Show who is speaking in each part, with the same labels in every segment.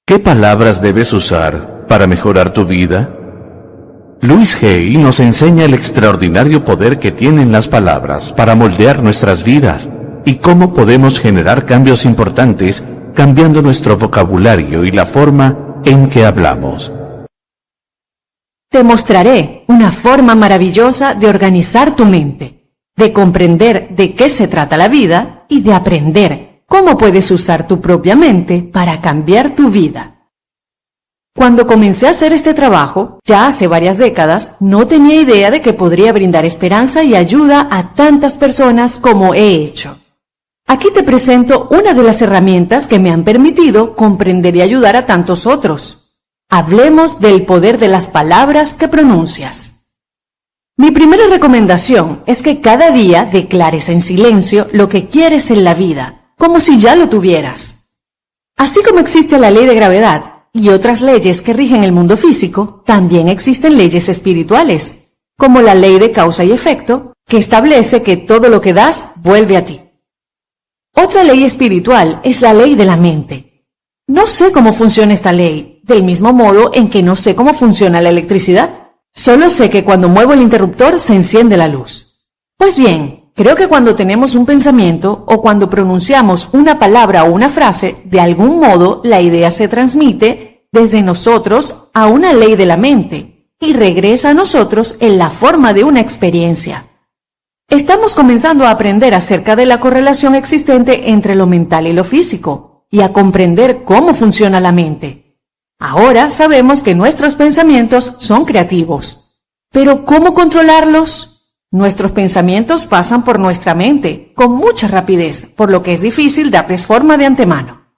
Speaker 1: ¿Qué palabras debes usar para mejorar tu vida? Louise Hay nos enseña el extraordinario poder que tienen las palabras para moldear nuestras vidas y cómo podemos generar cambios importantes cambiando nuestro vocabulario y la forma en que hablamos.
Speaker 2: Te mostraré una forma maravillosa de organizar tu mente, de comprender de qué se trata la vida y de aprender cómo puedes usar tu propia mente para cambiar tu vida. Cuando comencé a hacer este trabajo, ya hace varias décadas, no tenía idea de que podría brindar esperanza y ayuda a tantas personas como he hecho. Aquí te presento una de las herramientas que me han permitido comprender y ayudar a tantos otros. Hablemos del poder de las palabras que pronuncias. Mi primera recomendación es que cada día declares en silencio lo que quieres en la vida, como si ya lo tuvieras. Así como existe la ley de gravedad y otras leyes que rigen el mundo físico, también existen leyes espirituales, como la ley de causa y efecto, que establece que todo lo que das vuelve a ti. Otra ley espiritual es la ley de la mente. No sé cómo funciona esta ley, del mismo modo en que no sé cómo funciona la electricidad. Solo sé que cuando muevo el interruptor se enciende la luz. Pues bien, creo que cuando tenemos un pensamiento o cuando pronunciamos una palabra o una frase, de algún modo la idea se transmite desde nosotros a una ley de la mente y regresa a nosotros en la forma de una experiencia. Estamos comenzando a aprender acerca de la correlación existente entre lo mental y lo físico y a comprender cómo funciona la mente. Ahora sabemos que nuestros pensamientos son creativos. ¿Pero cómo controlarlos? Nuestros pensamientos pasan por nuestra mente con mucha rapidez, por lo que es difícil darles forma de antemano.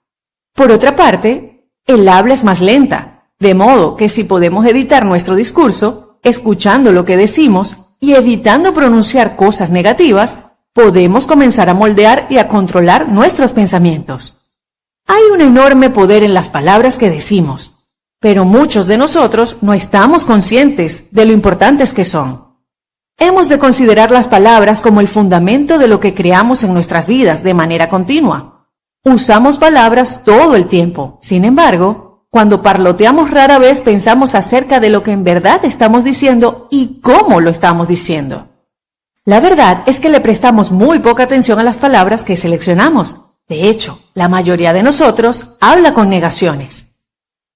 Speaker 2: Por otra parte, el habla es más lenta, de modo que si podemos editar nuestro discurso, escuchando lo que decimos y evitando pronunciar cosas negativas, podemos comenzar a moldear y a controlar nuestros pensamientos. Hay un enorme poder en las palabras que decimos, pero muchos de nosotros no estamos conscientes de lo importantes que son. Hemos de considerar las palabras como el fundamento de lo que creamos en nuestras vidas de manera continua. Usamos palabras todo el tiempo. Sin embargo, cuando parloteamos rara vez pensamos acerca de lo que en verdad estamos diciendo y cómo lo estamos diciendo. La verdad es que le prestamos muy poca atención a las palabras que seleccionamos. De hecho, la mayoría de nosotros habla con negaciones.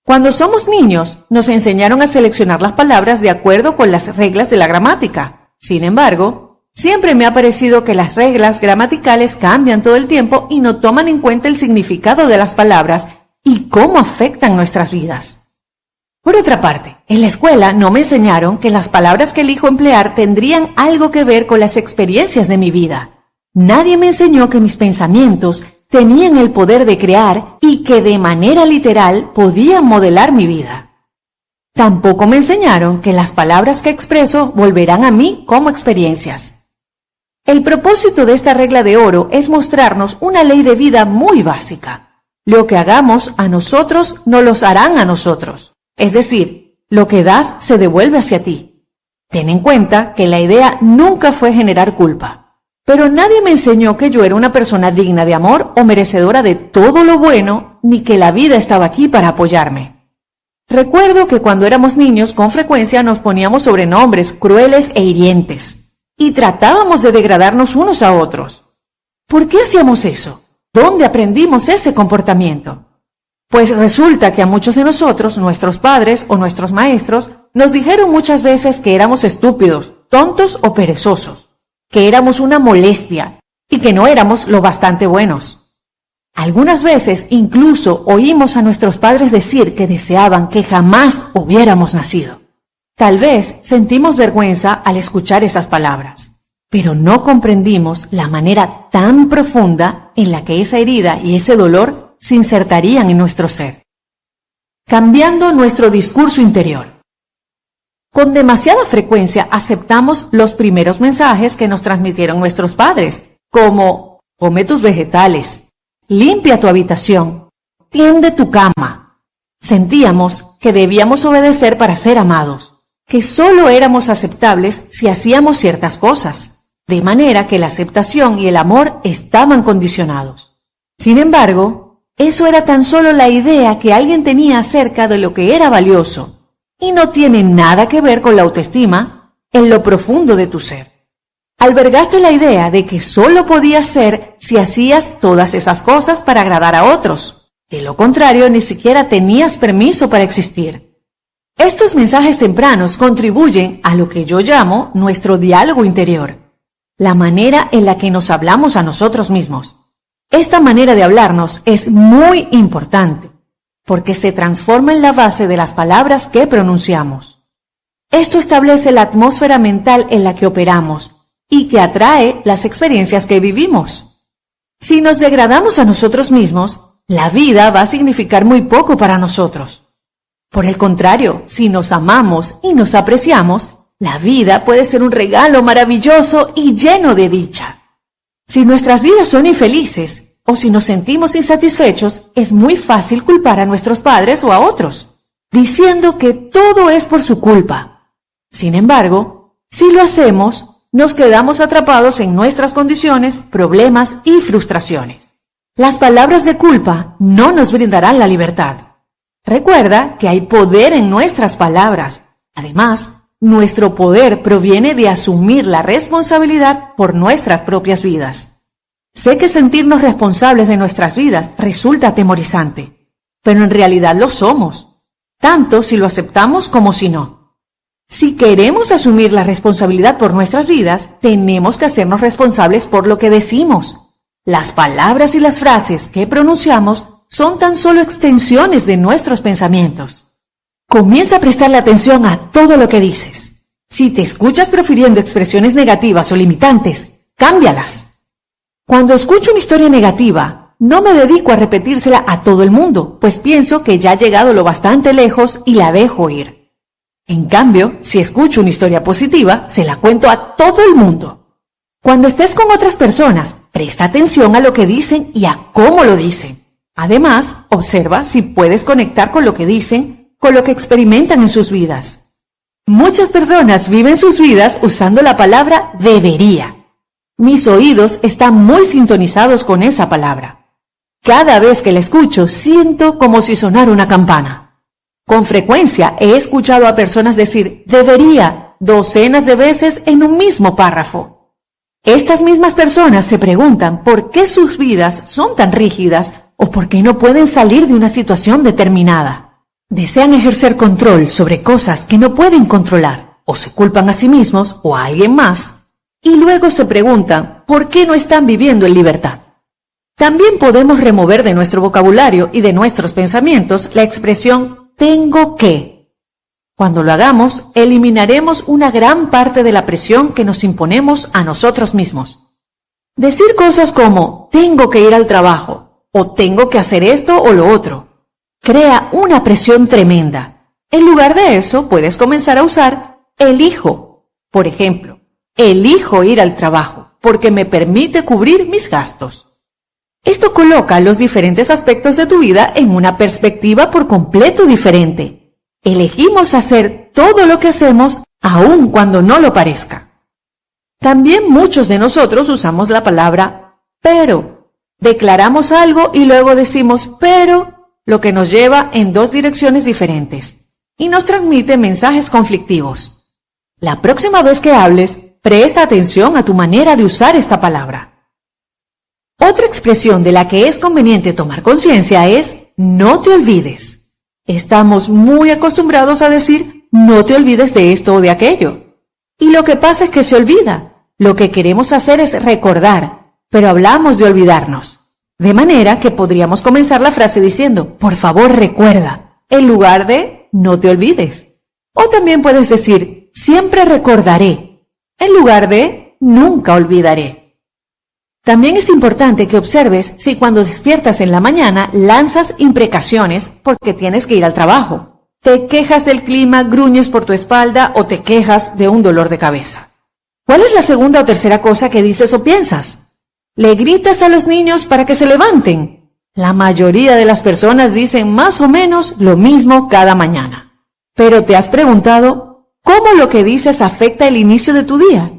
Speaker 2: Cuando somos niños, nos enseñaron a seleccionar las palabras de acuerdo con las reglas de la gramática. Sin embargo, siempre me ha parecido que las reglas gramaticales cambian todo el tiempo y no toman en cuenta el significado de las palabras y cómo afectan nuestras vidas. Por otra parte, en la escuela no me enseñaron que las palabras que elijo emplear tendrían algo que ver con las experiencias de mi vida. Nadie me enseñó que mis pensamientos tenían el poder de crear y que de manera literal podían modelar mi vida. Tampoco me enseñaron que las palabras que expreso volverán a mí como experiencias. El propósito de esta regla de oro es mostrarnos una ley de vida muy básica. Lo que hagamos a nosotros no los harán a nosotros. Es decir, lo que das se devuelve hacia ti. Ten en cuenta que la idea nunca fue generar culpa. Pero nadie me enseñó que yo era una persona digna de amor o merecedora de todo lo bueno, ni que la vida estaba aquí para apoyarme. Recuerdo que cuando éramos niños con frecuencia nos poníamos sobrenombres crueles e hirientes y tratábamos de degradarnos unos a otros. ¿Por qué hacíamos eso? ¿Dónde aprendimos ese comportamiento? Pues resulta que a muchos de nosotros, nuestros padres o nuestros maestros, nos dijeron muchas veces que éramos estúpidos, tontos o perezosos, que éramos una molestia y que no éramos lo bastante buenos. Algunas veces incluso oímos a nuestros padres decir que deseaban que jamás hubiéramos nacido. Tal vez sentimos vergüenza al escuchar esas palabras, pero no comprendimos la manera tan profunda en la que esa herida y ese dolor se insertarían en nuestro ser. Cambiando nuestro discurso interior. Con demasiada frecuencia aceptamos los primeros mensajes que nos transmitieron nuestros padres, como come tus vegetales, limpia tu habitación, tiende tu cama. Sentíamos que debíamos obedecer para ser amados, que solo éramos aceptables si hacíamos ciertas cosas, de manera que la aceptación y el amor estaban condicionados. Sin embargo, Eso era tan solo la idea que alguien tenía acerca de lo que era valioso, y no tiene nada que ver con la autoestima en lo profundo de tu ser. Albergaste la idea de que solo podías ser si hacías todas esas cosas para agradar a otros. De lo contrario, ni siquiera tenías permiso para existir. Estos mensajes tempranos contribuyen a lo que yo llamo nuestro diálogo interior, la manera en la que nos hablamos a nosotros mismos. Esta manera de hablarnos es muy importante, porque se transforma en la base de las palabras que pronunciamos. Esto establece la atmósfera mental en la que operamos y que atrae las experiencias que vivimos. Si nos degradamos a nosotros mismos, la vida va a significar muy poco para nosotros. Por el contrario, si nos amamos y nos apreciamos, la vida puede ser un regalo maravilloso y lleno de dicha. Si nuestras vidas son infelices o si nos sentimos insatisfechos, es muy fácil culpar a nuestros padres o a otros, diciendo que todo es por su culpa. Sin embargo, si lo hacemos, nos quedamos atrapados en nuestras condiciones, problemas y frustraciones. Las palabras de culpa no nos brindarán la libertad. Recuerda que hay poder en nuestras palabras. Además, nuestro poder proviene de asumir la responsabilidad por nuestras propias vidas. Sé que sentirnos responsables de nuestras vidas resulta atemorizante, pero en realidad lo somos, tanto si lo aceptamos como si no. Si queremos asumir la responsabilidad por nuestras vidas, tenemos que hacernos responsables por lo que decimos. Las palabras y las frases que pronunciamos son tan solo extensiones de nuestros pensamientos. Comienza a prestarle atención a todo lo que dices. Si te escuchas profiriendo expresiones negativas o limitantes, cámbialas. Cuando escucho una historia negativa, no me dedico a repetírsela a todo el mundo, pues pienso que ya ha llegado lo bastante lejos y la dejo ir. En cambio, si escucho una historia positiva, se la cuento a todo el mundo. Cuando estés con otras personas, presta atención a lo que dicen y a cómo lo dicen. Además, observa si puedes conectar con lo que dicen, con lo que experimentan en sus vidas. Muchas personas viven sus vidas usando la palabra debería. Mis oídos están muy sintonizados con esa palabra. Cada vez que la escucho, siento como si sonara una campana. Con frecuencia he escuchado a personas decir debería docenas de veces en un mismo párrafo. Estas mismas personas se preguntan por qué sus vidas son tan rígidas o por qué no pueden salir de una situación determinada. Desean ejercer control sobre cosas que no pueden controlar, o se culpan a sí mismos o a alguien más, y luego se preguntan por qué no están viviendo en libertad. También podemos remover de nuestro vocabulario y de nuestros pensamientos la expresión tengo que. Cuando lo hagamos, eliminaremos una gran parte de la presión que nos imponemos a nosotros mismos. Decir cosas como tengo que ir al trabajo o tengo que hacer esto o lo otro crea una presión tremenda. En lugar de eso, puedes comenzar a usar elijo. Por ejemplo, elijo ir al trabajo porque me permite cubrir mis gastos. Esto coloca los diferentes aspectos de tu vida en una perspectiva por completo diferente. Elegimos hacer todo lo que hacemos aun cuando no lo parezca. También muchos de nosotros usamos la palabra pero. Declaramos algo y luego decimos pero, lo que nos lleva en dos direcciones diferentes y nos transmite mensajes conflictivos. La próxima vez que hables, presta atención a tu manera de usar esta palabra. Otra expresión de la que es conveniente tomar conciencia es no te olvides. Estamos muy acostumbrados a decir no te olvides de esto o de aquello. Y lo que pasa es que se olvida. Lo que queremos hacer es recordar, pero hablamos de olvidarnos. De manera que podríamos comenzar la frase diciendo por favor recuerda, en lugar de no te olvides. O también puedes decir siempre recordaré, en lugar de nunca olvidaré. También es importante que observes si cuando despiertas en la mañana lanzas imprecaciones porque tienes que ir al trabajo. Te quejas del clima, gruñes por tu espalda o te quejas de un dolor de cabeza. ¿Cuál es la segunda o tercera cosa que dices o piensas? ¿Le gritas a los niños para que se levanten? La mayoría de las personas dicen más o menos lo mismo cada mañana. Pero ¿te has preguntado cómo lo que dices afecta el inicio de tu día?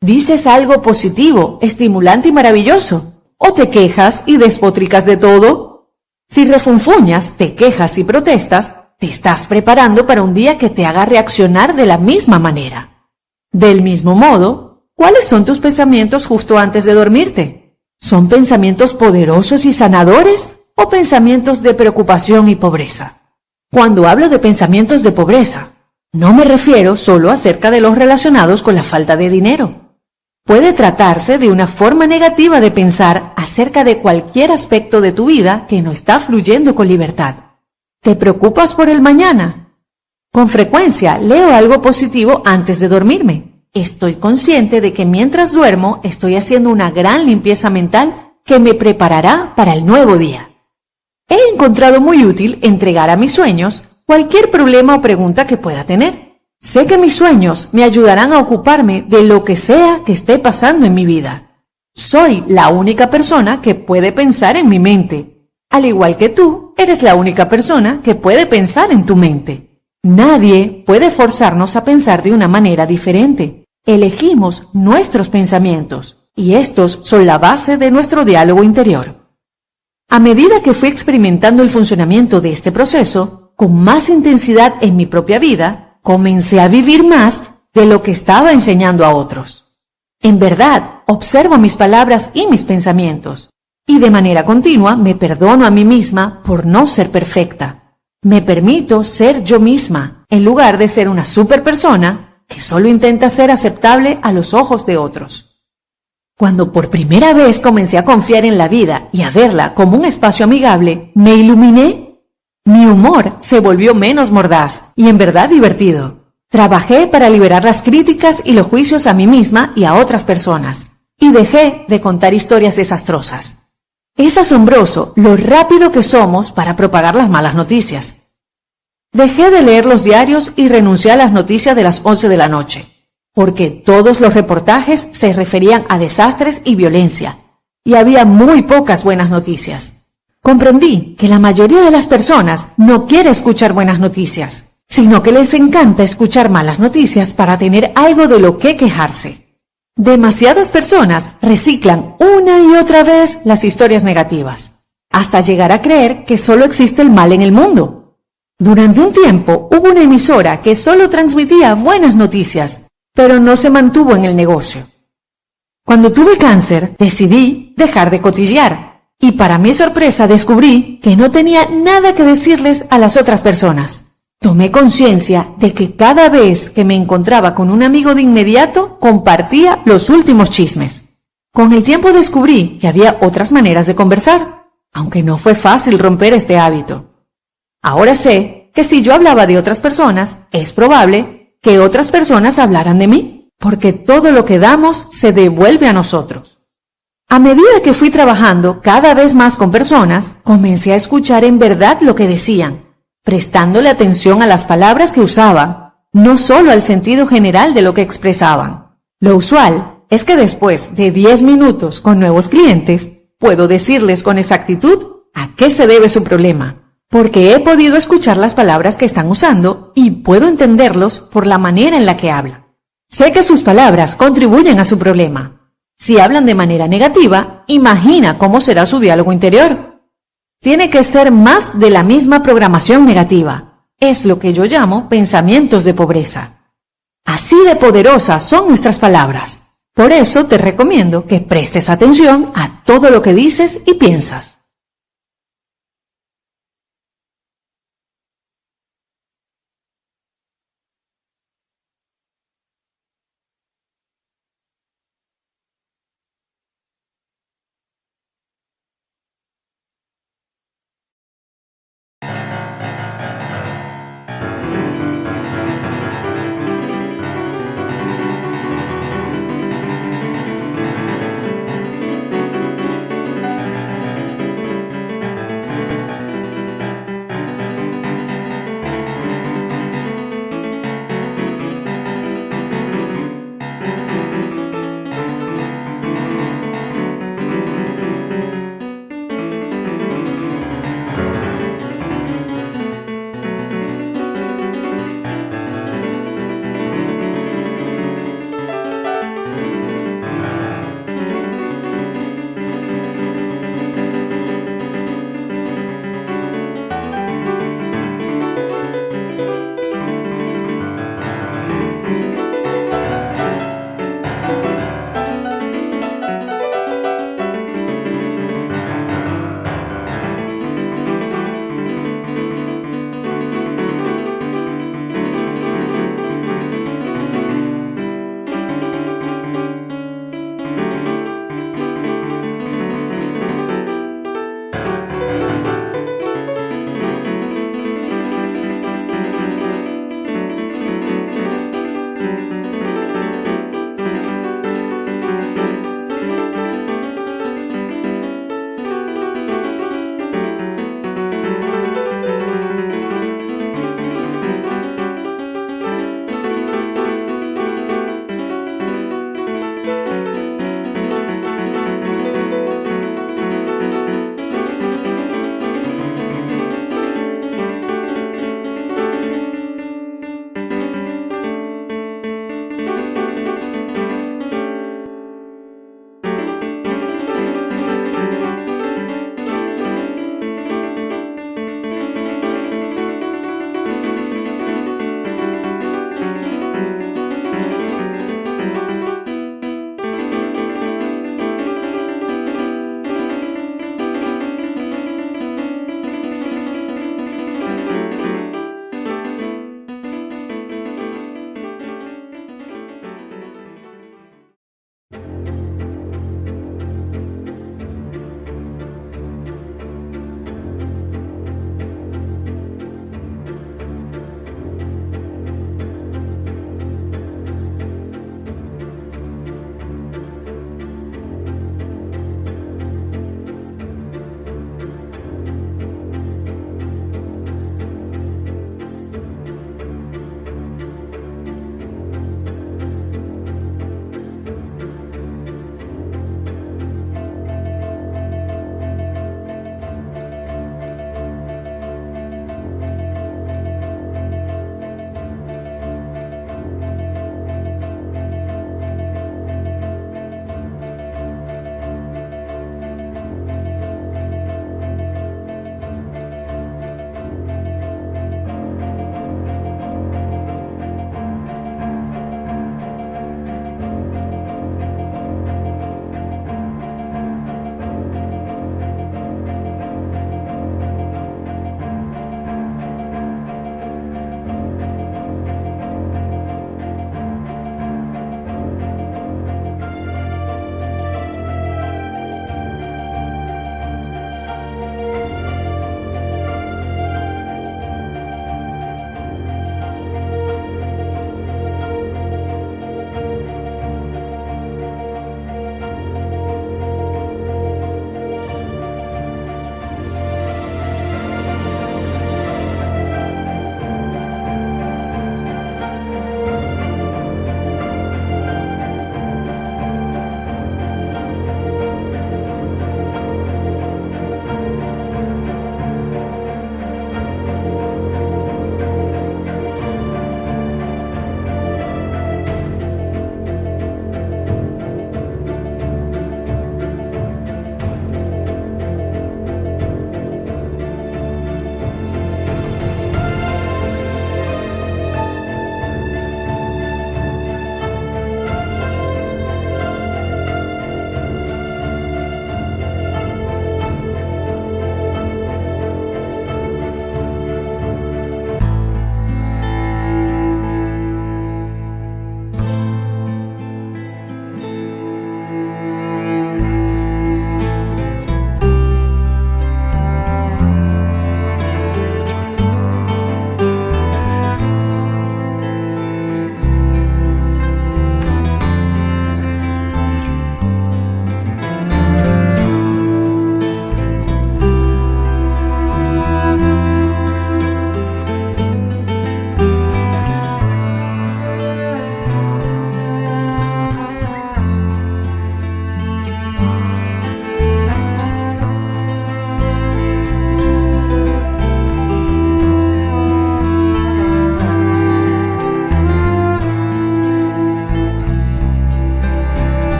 Speaker 2: ¿Dices algo positivo, estimulante y maravilloso? ¿O te quejas y despotricas de todo? Si refunfuñas, te quejas y protestas, te estás preparando para un día que te haga reaccionar de la misma manera. Del mismo modo, ¿cuáles son tus pensamientos justo antes de dormirte? ¿Son pensamientos poderosos y sanadores o pensamientos de preocupación y pobreza? Cuando hablo de pensamientos de pobreza, no me refiero solo acerca de los relacionados con la falta de dinero. Puede tratarse de una forma negativa de pensar acerca de cualquier aspecto de tu vida que no está fluyendo con libertad. ¿Te preocupas por el mañana? Con frecuencia leo algo positivo antes de dormirme. Estoy consciente de que mientras duermo estoy haciendo una gran limpieza mental que me preparará para el nuevo día. He encontrado muy útil entregar a mis sueños cualquier problema o pregunta que pueda tener. Sé que mis sueños me ayudarán a ocuparme de lo que sea que esté pasando en mi vida. Soy la única persona que puede pensar en mi mente. Al igual que tú, eres la única persona que puede pensar en tu mente. Nadie puede forzarnos a pensar de una manera diferente. Elegimos nuestros pensamientos y estos son la base de nuestro diálogo interior. A medida que fui experimentando el funcionamiento de este proceso, con más intensidad en mi propia vida, comencé a vivir más de lo que estaba enseñando a otros. En verdad, observo mis palabras y mis pensamientos, y de manera continua me perdono a mí misma por no ser perfecta. Me permito ser yo misma, en lugar de ser una superpersona que solo intenta ser aceptable a los ojos de otros. Cuando por primera vez comencé a confiar en la vida y a verla como un espacio amigable, me iluminé. Mi humor se volvió menos mordaz y en verdad divertido. Trabajé para liberar las críticas y los juicios a mí misma y a otras personas, y dejé de contar historias desastrosas. Es asombroso lo rápido que somos para propagar las malas noticias. Dejé de leer los diarios y renuncié a las noticias de las 11 de la noche. Porque todos los reportajes se referían a desastres y violencia, y había muy pocas buenas noticias. Comprendí que la mayoría de las personas no quiere escuchar buenas noticias, sino que les encanta escuchar malas noticias para tener algo de lo que quejarse. Demasiadas personas reciclan una y otra vez las historias negativas, hasta llegar a creer que solo existe el mal en el mundo. Durante un tiempo hubo una emisora que solo transmitía buenas noticias, pero no se mantuvo en el negocio. Cuando tuve cáncer, decidí dejar de cotillear, y para mi sorpresa descubrí que no tenía nada que decirles a las otras personas. Tomé conciencia de que cada vez que me encontraba con un amigo de inmediato, compartía los últimos chismes. Con el tiempo descubrí que había otras maneras de conversar, aunque no fue fácil romper este hábito. Ahora sé que si yo hablaba de otras personas, es probable que otras personas hablaran de mí, porque todo lo que damos se devuelve a nosotros. A medida que fui trabajando cada vez más con personas, comencé a escuchar en verdad lo que decían, prestándole atención a las palabras que usaban, no solo al sentido general de lo que expresaban. Lo usual es que después de 10 minutos con nuevos clientes, puedo decirles con exactitud a qué se debe su problema. Porque he podido escuchar las palabras que están usando y puedo entenderlos por la manera en la que hablan. Sé que sus palabras contribuyen a su problema. Si hablan de manera negativa, imagina cómo será su diálogo interior. Tiene que ser más de la misma programación negativa. Es lo que yo llamo pensamientos de pobreza. Así de poderosas son nuestras palabras. Por eso te recomiendo que prestes atención a todo lo que dices y piensas.